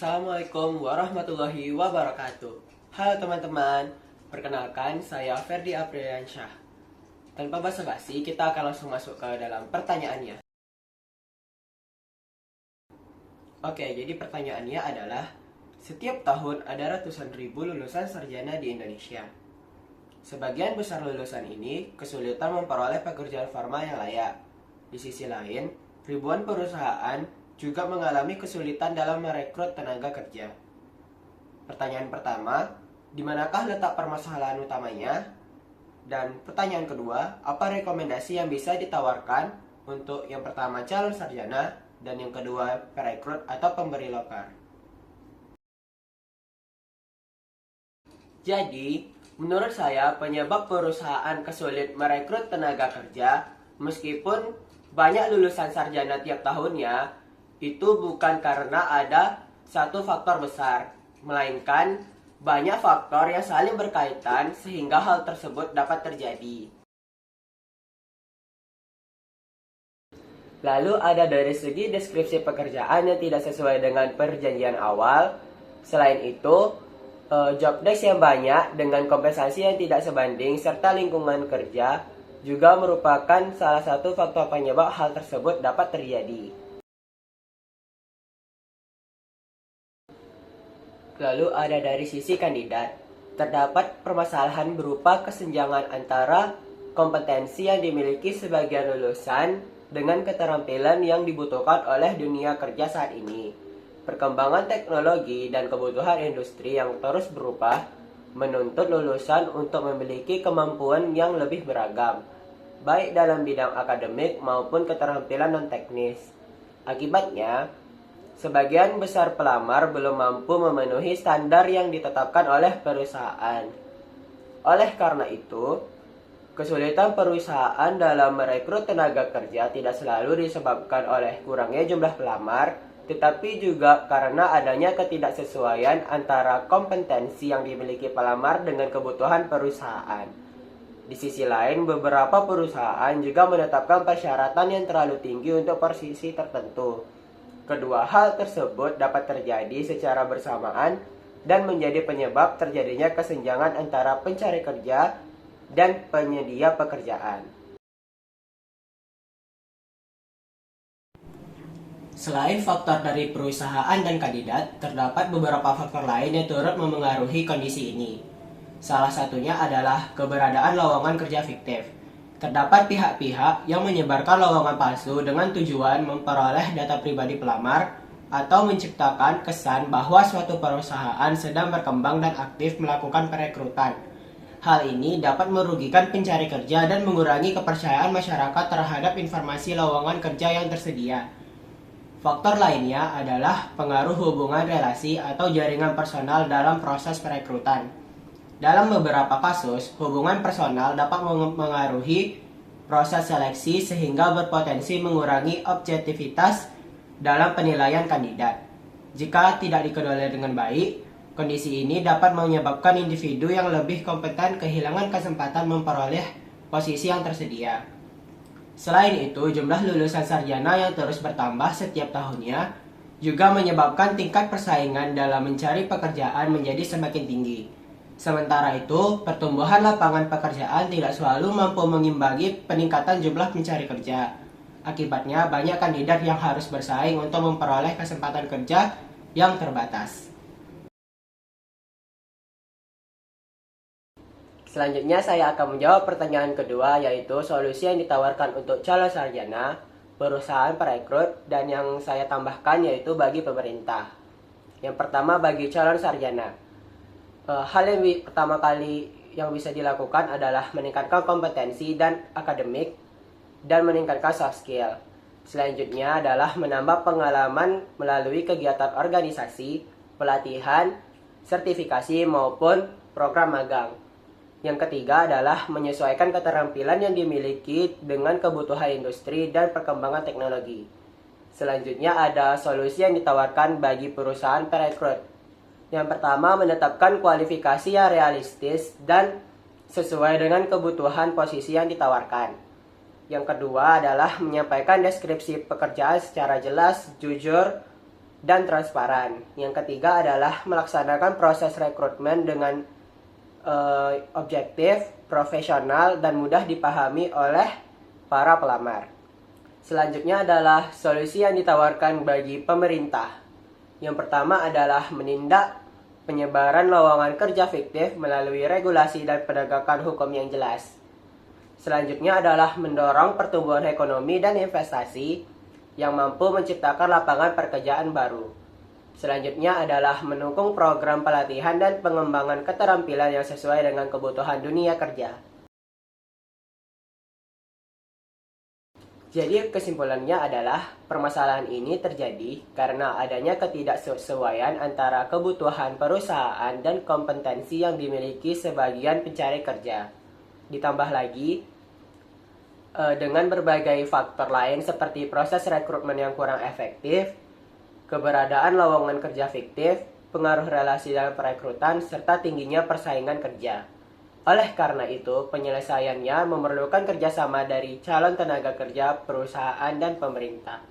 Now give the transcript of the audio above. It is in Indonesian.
Assalamualaikum warahmatullahi wabarakatuh. Halo teman-teman, perkenalkan saya Ferdi Apriliansyah. Tanpa basa-basi, kita akan langsung masuk ke dalam pertanyaannya. Oke, jadi pertanyaannya adalah, setiap tahun ada ratusan ribu lulusan sarjana di Indonesia. Sebagian besar lulusan ini kesulitan memperoleh pekerjaan farma yang layak. Di sisi lain, ribuan perusahaan juga mengalami kesulitan dalam merekrut tenaga kerja. Pertanyaan pertama, di manakah letak permasalahan utamanya? Dan pertanyaan kedua, apa rekomendasi yang bisa ditawarkan untuk yang pertama calon sarjana dan yang kedua perekrut atau pemberi lokar? Jadi, menurut saya penyebab perusahaan kesulit merekrut tenaga kerja meskipun banyak lulusan sarjana tiap tahunnya itu bukan karena ada satu faktor besar, melainkan banyak faktor yang saling berkaitan sehingga hal tersebut dapat terjadi. Lalu ada dari segi deskripsi pekerjaan yang tidak sesuai dengan perjanjian awal. Selain itu, job desk yang banyak dengan kompensasi yang tidak sebanding serta lingkungan kerja juga merupakan salah satu faktor penyebab hal tersebut dapat terjadi. Lalu ada dari sisi kandidat, terdapat permasalahan berupa kesenjangan antara kompetensi yang dimiliki sebagian lulusan dengan keterampilan yang dibutuhkan oleh dunia kerja saat ini. Perkembangan teknologi dan kebutuhan industri yang terus berubah menuntut lulusan untuk memiliki kemampuan yang lebih beragam, baik dalam bidang akademik maupun keterampilan non-teknis. Akibatnya, sebagian besar pelamar belum mampu memenuhi standar yang ditetapkan oleh perusahaan. Oleh karena itu, kesulitan perusahaan dalam merekrut tenaga kerja tidak selalu disebabkan oleh kurangnya jumlah pelamar, tetapi juga karena adanya ketidaksesuaian antara kompetensi yang dimiliki pelamar dengan kebutuhan perusahaan. Di sisi lain, beberapa perusahaan juga menetapkan persyaratan yang terlalu tinggi untuk posisi tertentu. Kedua hal tersebut dapat terjadi secara bersamaan dan menjadi penyebab terjadinya kesenjangan antara pencari kerja dan penyedia pekerjaan. Selain faktor dari perusahaan dan kandidat, terdapat beberapa faktor lain yang turut memengaruhi kondisi ini. Salah satunya adalah keberadaan lowongan kerja fiktif. Terdapat pihak-pihak yang menyebarkan lowongan palsu dengan tujuan memperoleh data pribadi pelamar atau menciptakan kesan bahwa suatu perusahaan sedang berkembang dan aktif melakukan perekrutan. Hal ini dapat merugikan pencari kerja dan mengurangi kepercayaan masyarakat terhadap informasi lowongan kerja yang tersedia. Faktor lainnya adalah pengaruh hubungan relasi atau jaringan personal dalam proses perekrutan. Dalam beberapa kasus, hubungan personal dapat mengaruhi proses seleksi sehingga berpotensi mengurangi objektivitas dalam penilaian kandidat. Jika tidak dikelola dengan baik, kondisi ini dapat menyebabkan individu yang lebih kompeten kehilangan kesempatan memperoleh posisi yang tersedia. Selain itu, jumlah lulusan sarjana yang terus bertambah setiap tahunnya juga menyebabkan tingkat persaingan dalam mencari pekerjaan menjadi semakin tinggi. Sementara itu, pertumbuhan lapangan pekerjaan tidak selalu mampu mengimbangi peningkatan jumlah pencari kerja. Akibatnya, banyak kandidat yang harus bersaing untuk memperoleh kesempatan kerja yang terbatas. Selanjutnya, saya akan menjawab pertanyaan kedua, yaitu solusi yang ditawarkan untuk calon sarjana, perusahaan perekrut, dan yang saya tambahkan yaitu bagi pemerintah. Yang pertama, bagi calon sarjana. Hal yang pertama kali yang bisa dilakukan adalah meningkatkan kompetensi dan akademik dan meningkatkan soft skill. Selanjutnya adalah menambah pengalaman melalui kegiatan organisasi, pelatihan, sertifikasi maupun program magang. Yang ketiga adalah menyesuaikan keterampilan yang dimiliki dengan kebutuhan industri dan perkembangan teknologi. Selanjutnya ada solusi yang ditawarkan bagi perusahaan perekrut. Yang pertama, menetapkan kualifikasi yang realistis dan sesuai dengan kebutuhan posisi yang ditawarkan. Yang kedua adalah menyampaikan deskripsi pekerjaan secara jelas, jujur, dan transparan. Yang ketiga adalah melaksanakan proses rekrutmen dengan objektif, profesional, dan mudah dipahami oleh para pelamar. Selanjutnya adalah solusi yang ditawarkan bagi pemerintah. Yang pertama adalah menindak penyebaran lowongan kerja fiktif melalui regulasi dan penegakan hukum yang jelas. Selanjutnya adalah mendorong pertumbuhan ekonomi dan investasi yang mampu menciptakan lapangan pekerjaan baru. Selanjutnya adalah mendukung program pelatihan dan pengembangan keterampilan yang sesuai dengan kebutuhan dunia kerja. Jadi kesimpulannya adalah permasalahan ini terjadi karena adanya ketidaksesuaian antara kebutuhan perusahaan dan kompetensi yang dimiliki sebagian pencari kerja. Ditambah lagi dengan berbagai faktor lain seperti proses rekrutmen yang kurang efektif, keberadaan lowongan kerja fiktif, pengaruh relasi dalam perekrutan, serta tingginya persaingan kerja. Oleh karena itu, penyelesaiannya memerlukan kerjasama dari calon tenaga kerja, perusahaan, dan pemerintah.